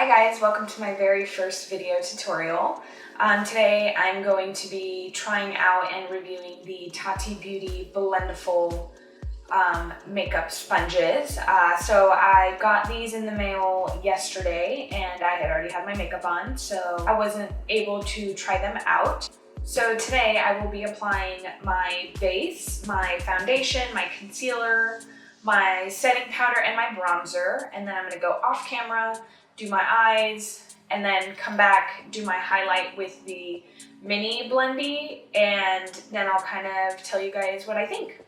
Hi guys, welcome to my very first video tutorial. Today I'm going to be trying out and reviewing the Tati Beauty Blendiful makeup sponges. So I got these in the mail yesterday and I had already had my makeup on, so I wasn't able to try them out. So today I will be applying my base, my foundation, my concealer, my setting powder, and my bronzer, and then I'm going to go off camera, do my eyes, and then come back, do my highlight with the mini blendy, and then I'll kind of tell you guys what I think.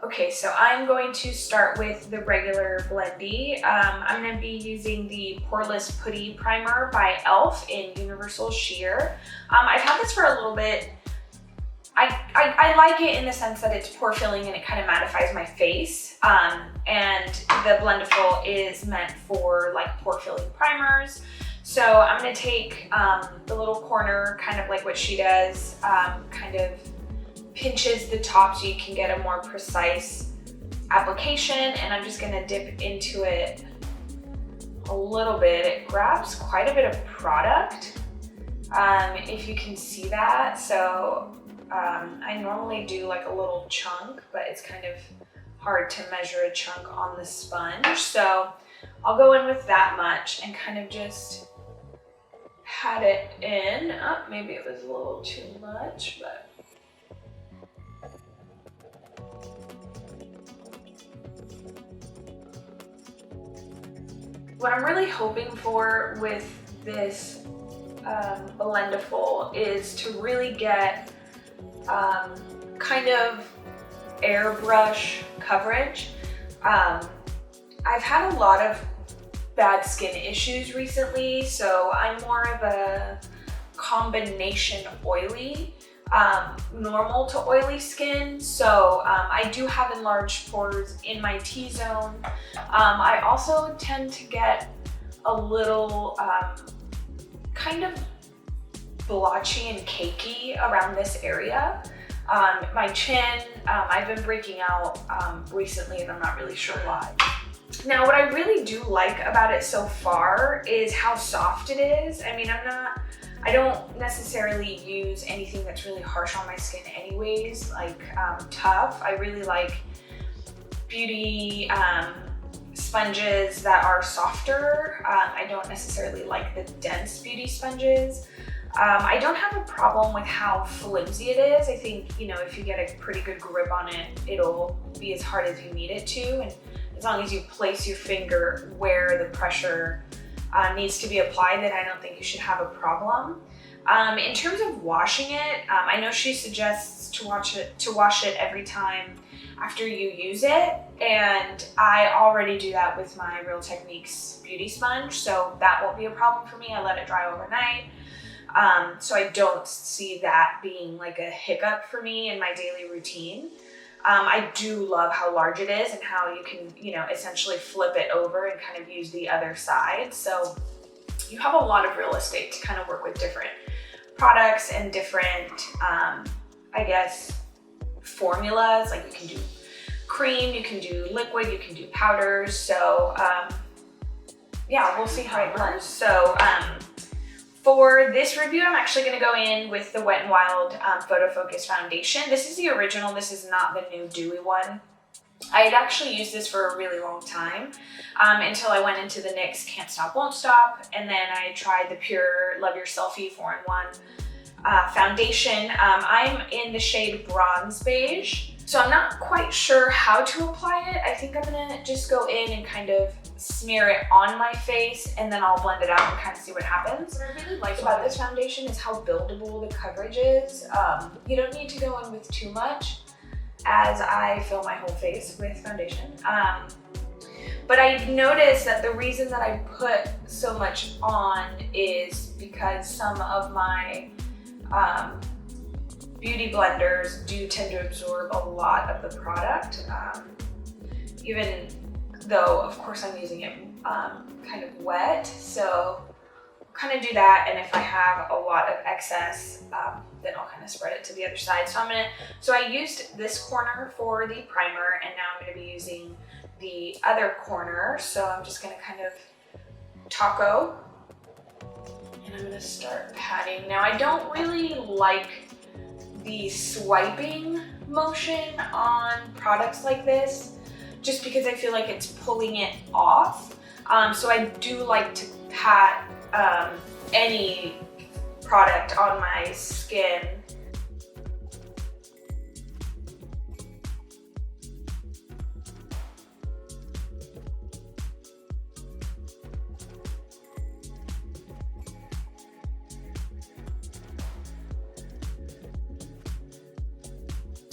Okay, so I'm going to start with the regular blendy. I'm going to be using the Poreless Putty Primer by E.L.F. in Universal Sheer. I've had this for a little bit. I like it in the sense that it's pore filling and it kind of mattifies my face. And the Blendiful is meant for like pore filling primers. So I'm going to take the little corner, kind of like what she does, kind of pinches the top so you can get a more precise application, and I'm just going to dip into it a little bit. It grabs quite a bit of product, if you can see that. So I normally do like a little chunk, but it's kind of hard to measure a chunk on the sponge. So I'll go in with that much and kind of just pat it in. Oh, maybe it was a little too much, but what I'm really hoping for with this Blendiful is to really get kind of airbrush coverage. I've had a lot of bad skin issues recently, so I'm more of a combination oily, normal to oily skin. So I do have enlarged pores in my T-zone. I also tend to get a little kind of blotchy and cakey around this area. My chin, I've been breaking out recently and I'm not really sure why. Now, what I really do like about it so far is how soft it is. I mean, I don't necessarily use anything that's really harsh on my skin anyways, like tough. I really like beauty sponges that are softer. I don't necessarily like the dense beauty sponges. I don't have a problem with how flimsy it is. I think, you know, if you get a pretty good grip on it, it'll be as hard as you need it to. And as long as you place your finger where the pressure needs to be applied, then I don't think you should have a problem. In terms of washing it, I know she suggests to wash it every time after you use it, and I already do that with my Real Techniques beauty sponge, so that won't be a problem for me. I let it dry overnight, so I don't see that being like a hiccup for me in my daily routine. I do love how large it is and how you can, you know, essentially flip it over and kind of use the other side. So you have a lot of real estate to kind of work with different products and different, I guess, formulas. Like you can do cream, you can do liquid, you can do powders. So yeah, we'll see how it works. So for this review, I'm actually going to go in with the Wet n Wild Photo Focus Foundation. This is the original. This is not the new dewy one. I had actually used this for a really long time until I went into the NYX Can't Stop, Won't Stop, and then I tried the Pure Love Your Selfie 4-in-1 foundation. I'm in the shade Bronze Beige, so I'm not quite sure how to apply it. I think I'm going to just go in and kind of smear it on my face, and then I'll blend it out and kind of see what happens. What I really like about this foundation is how buildable the coverage is. You don't need to go in with too much, as I fill my whole face with foundation. But I've noticed that the reason that I put so much on is because some of my beauty blenders do tend to absorb a lot of the product, even though of course I'm using it kind of wet. So I'll kind of do that, and if I have a lot of excess, then I'll kind of spread it to the other side. So I used this corner for the primer, and now I'm going to be using the other corner. So I'm just going to kind of taco And I'm gonna start patting. Now I don't really like the swiping motion on products like this, just because I feel like it's pulling it off. So I do like to pat any product on my skin.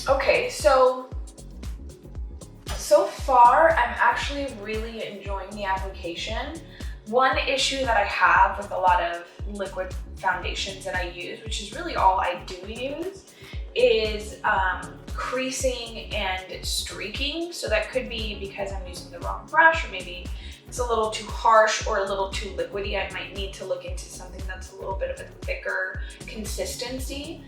Okay, so far I'm actually really enjoying the application. One issue that I have with a lot of liquid foundations that I use, which is really all I do use, is creasing and streaking. So that could be because I'm using the wrong brush, or maybe it's a little too harsh or a little too liquidy. I might need to look into something that's a little bit of a thicker consistency.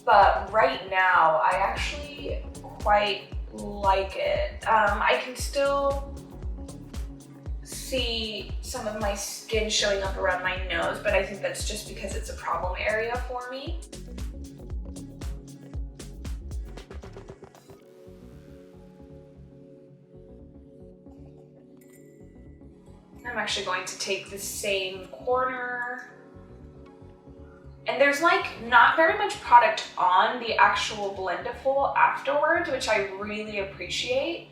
But right now, I actually quite like it. I can still see some of my skin showing up around my nose, but I think that's just because it's a problem area for me. I'm actually going to take the same corner. And there's like not very much product on the actual Blendiful afterwards, which I really appreciate,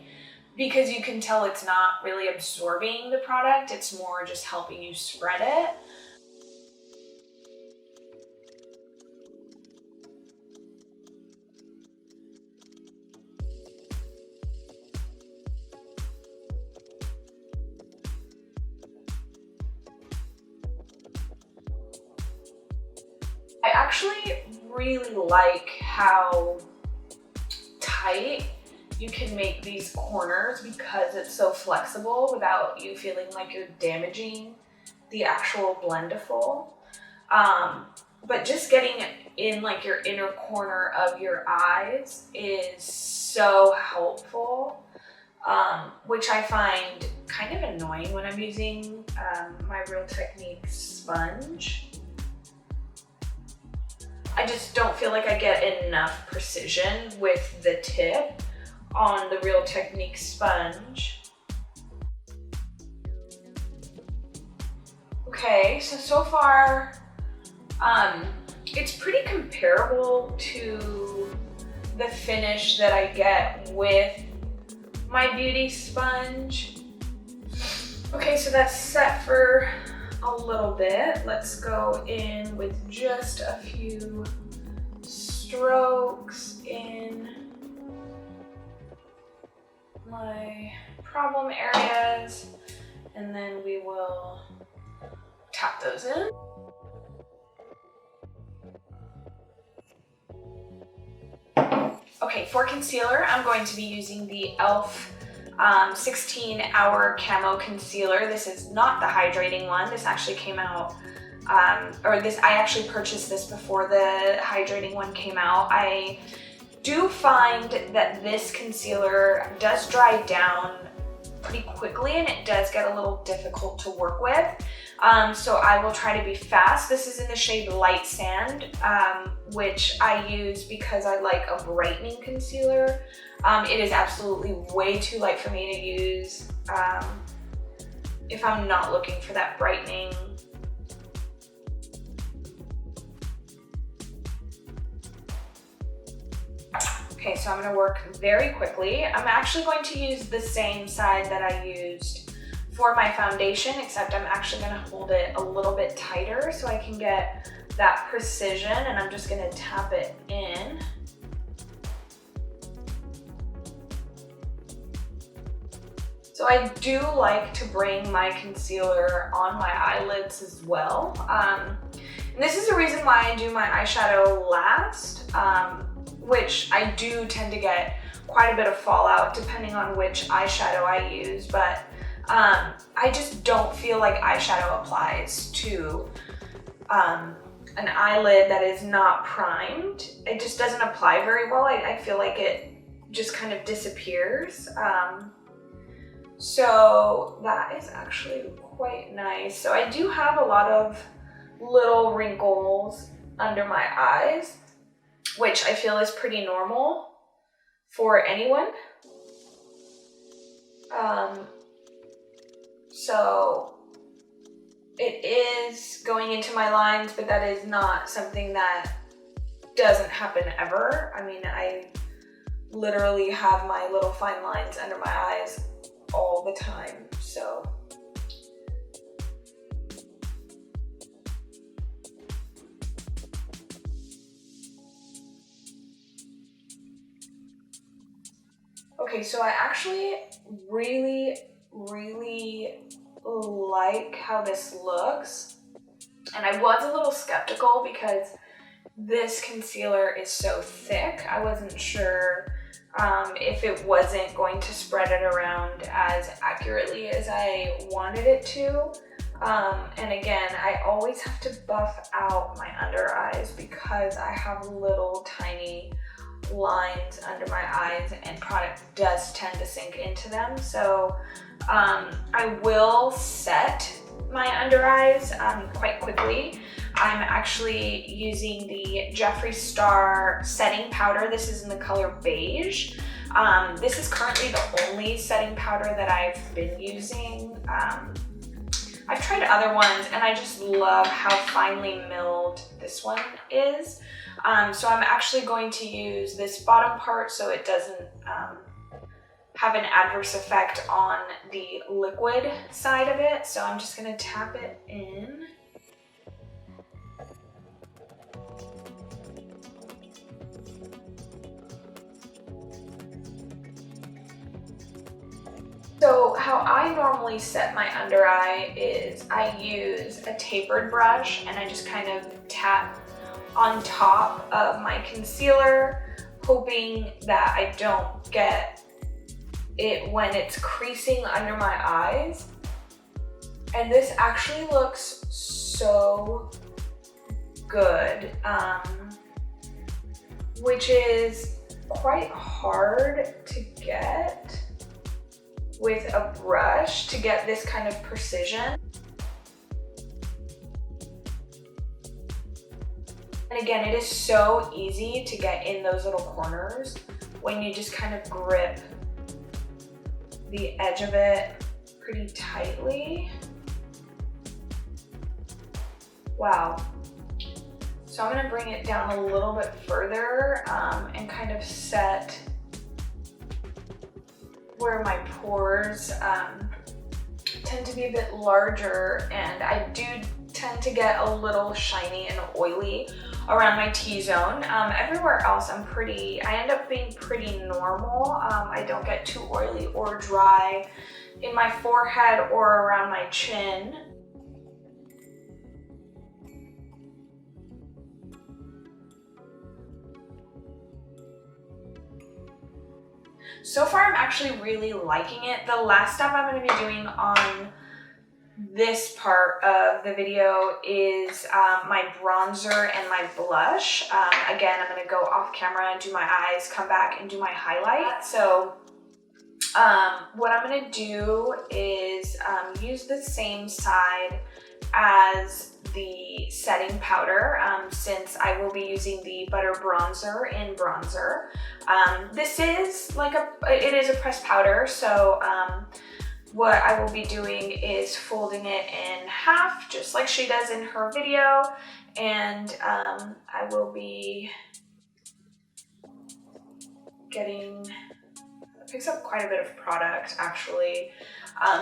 because you can tell it's not really absorbing the product, it's more just helping you spread it. I actually really like how tight you can make these corners because it's so flexible without you feeling like you're damaging the actual Blendiful. But just getting it in like your inner corner of your eyes is so helpful, which I find kind of annoying when I'm using my Real Technique sponge. I just don't feel like I get enough precision with the tip on the Real Technique sponge. Okay, so far, it's pretty comparable to the finish that I get with my beauty sponge. Okay, so that's set for a little bit. Let's go in with just a few strokes in my problem areas, and then we will tap those in. Okay, for concealer, I'm going to be using the E.L.F 16-hour Camo concealer. This is not the hydrating one. This actually came out, I actually purchased this before the hydrating one came out. I do find that this concealer does dry down pretty quickly, and it does get a little difficult to work with. So I will try to be fast. This is in the shade Light Sand, which I use because I like a brightening concealer. It is absolutely way too light for me to use if I'm not looking for that brightening. Okay, so I'm gonna work very quickly. I'm actually going to use the same side that I used for my foundation, except I'm actually gonna hold it a little bit tighter so I can get that precision, and I'm just gonna tap it in. So I do like to bring my concealer on my eyelids as well. And this is the reason why I do my eyeshadow last, which I do tend to get quite a bit of fallout depending on which eyeshadow I use, but I just don't feel like eyeshadow applies to an eyelid that is not primed. It just doesn't apply very well. I feel like it just kind of disappears. So that is actually quite nice. So I do have a lot of little wrinkles under my eyes, which I feel is pretty normal for anyone. So it is going into my lines, but that is not something that doesn't happen ever. I mean, I literally have my little fine lines under my eyes all the time, so. Okay, so I actually really like how this looks. And I was a little skeptical because this concealer is so thick. I wasn't sure if it wasn't going to spread it around as accurately as I wanted it to. And again, I always have to buff out my under eyes because I have little tiny lines under my eyes and product does tend to sink into them. So I will set my under eyes quite quickly. I'm actually using the Jeffree Star setting powder. This is in the color Beige. This is currently the only setting powder that I've been using. I've tried other ones and I just love how finely milled this one is. So I'm actually going to use this bottom part so it doesn't have an adverse effect on the liquid side of it. So I'm just gonna tap it in. So how I normally set my under eye is I use a tapered brush and I just kind of tap on top of my concealer, hoping that I don't get it when it's creasing under my eyes. And this actually looks so good, which is quite hard to get with a brush, to get this kind of precision. And again, it is so easy to get in those little corners when you just kind of grip the edge of it pretty tightly. Wow. So I'm gonna bring it down a little bit further and kind of set where my pores tend to be a bit larger, and I do tend to get a little shiny and oily around my T-zone. Everywhere else I end up being pretty normal. I don't get too oily or dry in my forehead or around my chin. So far, I'm actually really liking it. The last step I'm going to be doing on this part of the video is my bronzer and my blush. Again, I'm going to go off camera and do my eyes, come back and do my highlight. So what I'm going to do is use the same side as the setting powder, since I will be using the Butter Bronzer in bronzer. This is like it is a pressed powder, so what I will be doing is folding it in half, just like she does in her video, and I will be it picks up quite a bit of product actually,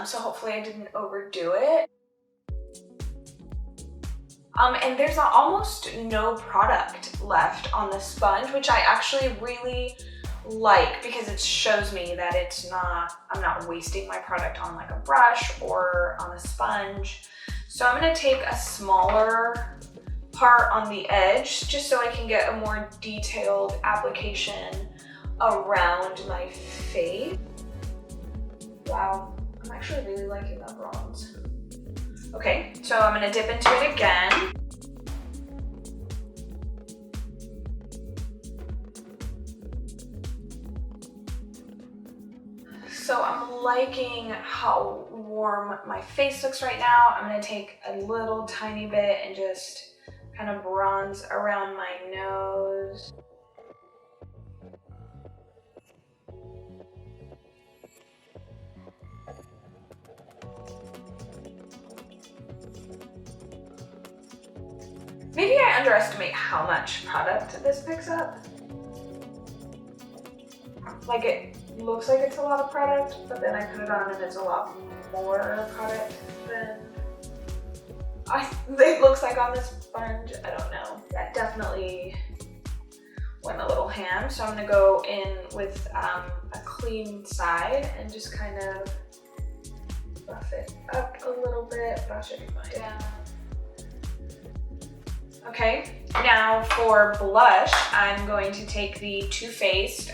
so hopefully I didn't overdo it. And there's almost no product left on the sponge, which I actually really like because it shows me that I'm not wasting my product on like a brush or on a sponge. So I'm gonna take a smaller part on the edge just so I can get a more detailed application around my face. Wow, I'm actually really liking that bronze. Okay, so I'm gonna dip into it again. So I'm liking how warm my face looks right now, I'm gonna take a little tiny bit and just kind of bronze around my nose. Maybe I underestimate how much product this picks up. Like, it looks like it's a lot of product, but then I put it on and it's a lot more product than it looks like on this sponge. I don't know. That definitely went a little ham. So I'm gonna go in with a clean side and just kind of buff it up a little bit. That should be fine. Down. Okay, now for blush, I'm going to take the TooFaced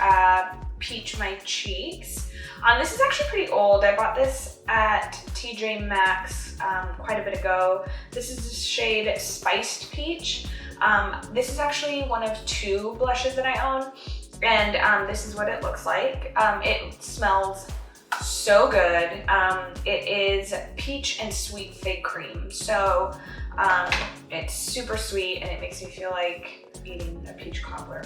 Peach My Cheeks. This is actually pretty old. I bought this at TJ Maxx quite a bit ago. This is the shade Spiced Peach. This is actually one of 2 blushes that I own, and this is what it looks like. It smells so good. It is peach and sweet fig cream. So it's super sweet and it makes me feel like eating a peach cobbler.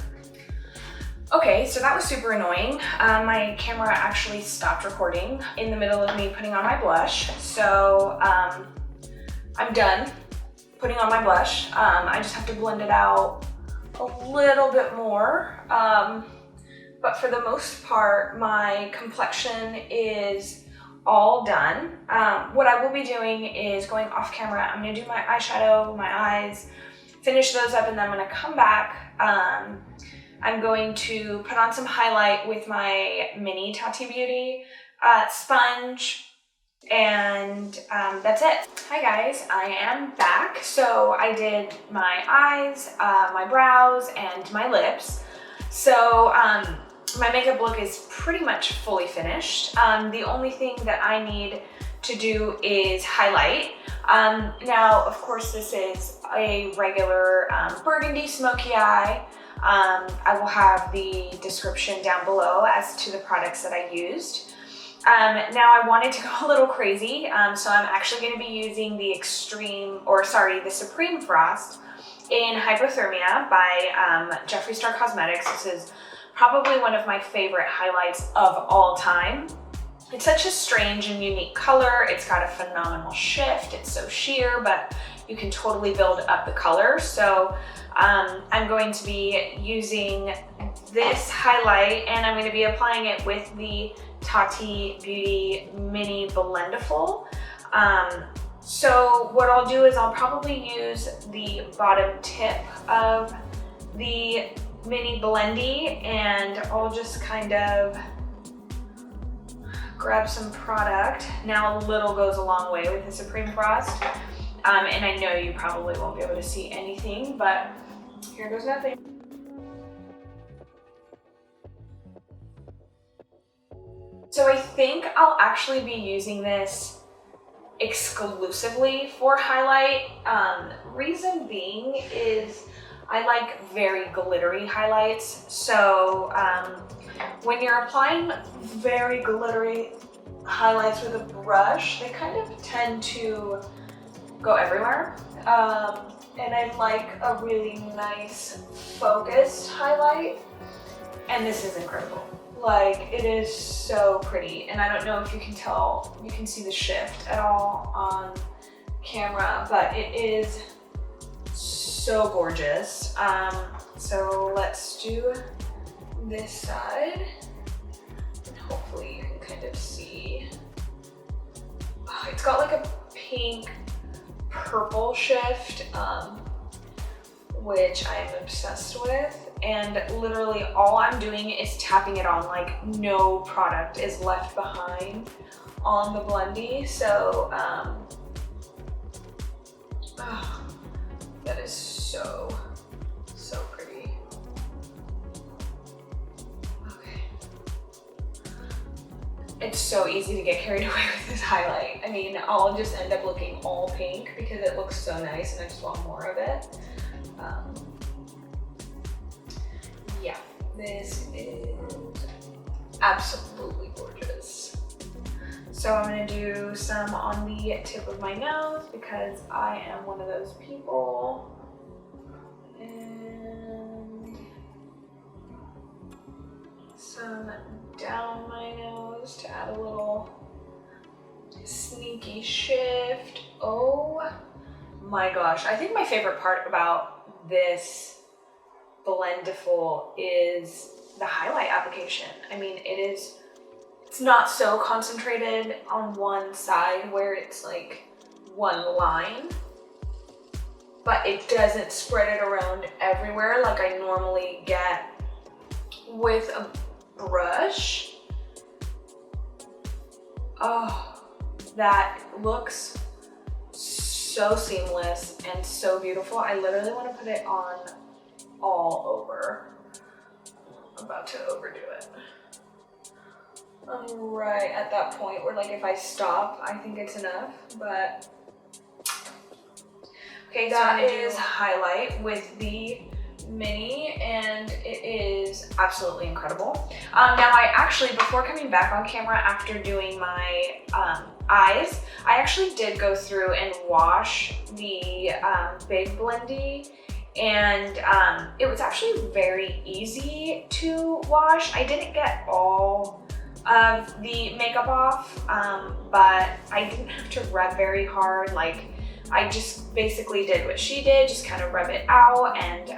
Okay, so that was super annoying. My camera actually stopped recording in the middle of me putting on my blush. So I'm done putting on my blush. I just have to blend it out a little bit more. But for the most part, my complexion is all done. What I will be doing is going off camera. I'm gonna do my eyeshadow, my eyes, finish those up, and then I'm gonna come back. I'm going to put on some highlight with my mini Tati Beauty sponge, and that's it. Hi guys, I am back. So I did my eyes, my brows, and my lips. So my makeup look is pretty much fully finished. The only thing that I need to do is highlight. Now, of course, this is a regular burgundy smoky eye. I will have the description down below as to the products that I used. Now I wanted to go a little crazy, so I'm actually going to be using the the Supreme Frost in Hypothermia by Jeffree Star Cosmetics. This is probably one of my favorite highlights of all time. It's such a strange and unique color. It's got a phenomenal shift. It's so sheer, but you can totally build up the color. So I'm going to be using this highlight, and I'm going to be applying it with the Tati Beauty Mini Blendiful. So what I'll do is I'll probably use the bottom tip of the Mini Blendy, and I'll just kind of grab some product. Now a little goes a long way with the Supreme Frost. And I know you probably won't be able to see anything, but here goes nothing. So I think I'll actually be using this exclusively for highlight. Reason being is I like very glittery highlights. So when you're applying very glittery highlights with a brush, they kind of tend to go everywhere. And I like a really nice focused highlight, and this is incredible. Like, it is so pretty, and I don't know if you can tell, you can see the shift at all on camera, but it is so gorgeous. So let's do this side, and hopefully you can kind of see. Oh, it's got like a pink purple shift, which I'm obsessed with, and literally all I'm doing is tapping it on. Like, no product is left behind on the blendy. So oh, that is so pretty. Okay, it's so easy to get carried away with this highlight. I mean, I'll just end up looking all pink because it looks so nice and I just want more of it. Yeah, this is absolutely gorgeous. So I'm gonna do some on the tip of my nose because I am one of those people. And some down my nose to add a little sneaky shift. Oh my gosh, I think my favorite part about this Blendiful is the highlight application. I mean, it's not so concentrated on one side where it's like one line, but it doesn't spread it around everywhere like I normally get with a brush. Oh, that looks so seamless and so beautiful. I literally want to put it on all over. I'm about to overdo it. I'm right at that point where like if I stop, I think it's enough, but okay, that is highlight with the mini and it is absolutely incredible. Now I actually, before coming back on camera after doing my eyes, I actually did go through and wash the Big Blendy, and it was actually very easy to wash. I didn't get all of the makeup off, but I didn't have to rub very hard. Like, I just basically did what she did, just kind of rub it out. And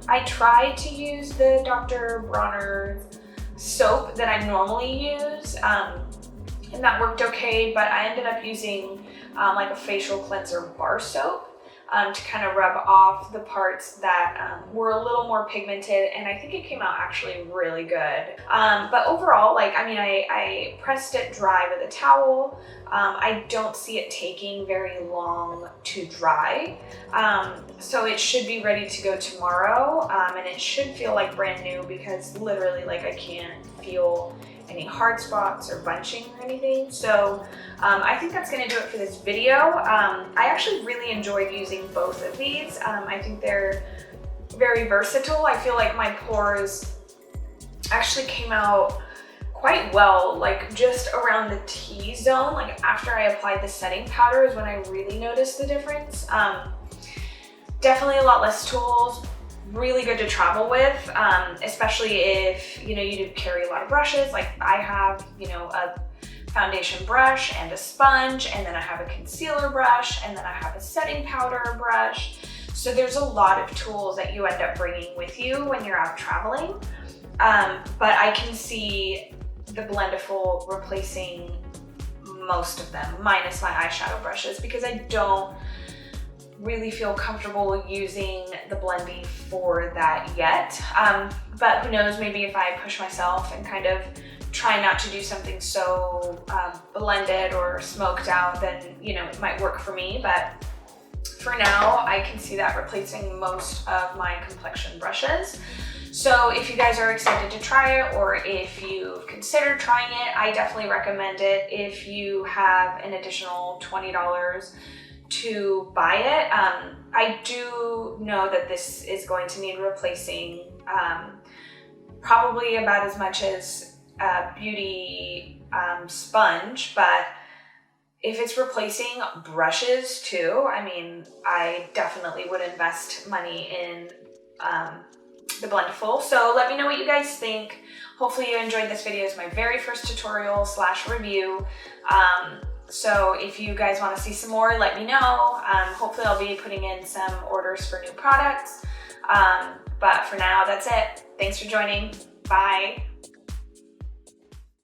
I tried to use the Dr. Bronner's soap that I normally use, and that worked okay, but I ended up using like a facial cleanser bar soap to kind of rub off the parts that were a little more pigmented, and I think it came out actually really good. But overall, like, I mean, I pressed it dry with a towel. I don't see it taking very long to dry. So it should be ready to go tomorrow, and it should feel like brand new because literally, like, I can't feel any hard spots or bunching or anything. So I think that's gonna do it for this video. I actually really enjoyed using both of these. I think they're very versatile. I feel like my pores actually came out quite well, like just around the T-zone. Like after I applied the setting powder is when I really noticed the difference. Definitely a lot less tools. Really good to travel with, especially if, you know, you do carry a lot of brushes. Like I have, you know, a foundation brush and a sponge, and then I have a concealer brush, and then I have a setting powder brush. So there's a lot of tools that you end up bringing with you when you're out traveling. But I can see the Blendiful replacing most of them, minus my eyeshadow brushes, because I don't really feel comfortable using the Blendy for that yet. But who knows, maybe if I push myself and kind of try not to do something so blended or smoked out, then, you know, it might work for me. But for now, I can see that replacing most of my Complexion brushes. So if you guys are excited to try it, or if you've considered trying it, I definitely recommend it if you have an additional $20 to buy it. I do know that this is going to need replacing probably about as much as a beauty sponge, but if it's replacing brushes too, I mean, I definitely would invest money in the Blendiful. So let me know what you guys think. Hopefully you enjoyed this video. It's my very first tutorial / review. So if you guys want to see some more, let me know. Hopefully I'll be putting in some orders for new products. But for now, that's it. Thanks for joining. Bye.